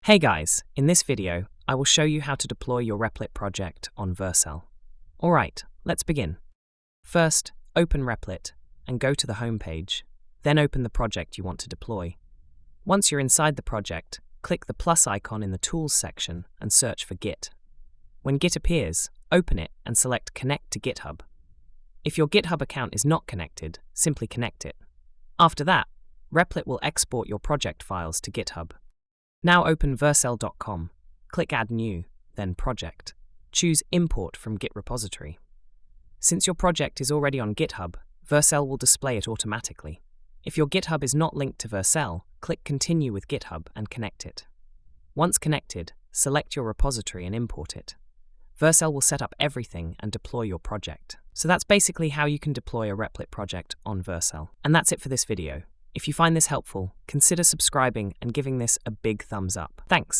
Hey guys, in this video, I will show you how to deploy your Replit project on Vercel. Alright, let's begin. First, open Replit and go to the home page, then open the project you want to deploy. Once you're inside the project, click the plus icon in the Tools section and search for Git. When Git appears, open it and select Connect to GitHub. If your GitHub account is not connected, simply connect it. After that, Replit will export your project files to GitHub. Now open vercel.com, click Add New, then Project. Choose Import from Git repository. Since your project is already on GitHub, Vercel will display it automatically. If your GitHub is not linked to Vercel, click Continue with GitHub and connect it. Once connected, select your repository and import it. Vercel will set up everything and deploy your project. So that's basically how you can deploy a Replit project on Vercel. And that's it for this video. If you find this helpful, consider subscribing and giving this a big thumbs up. Thanks.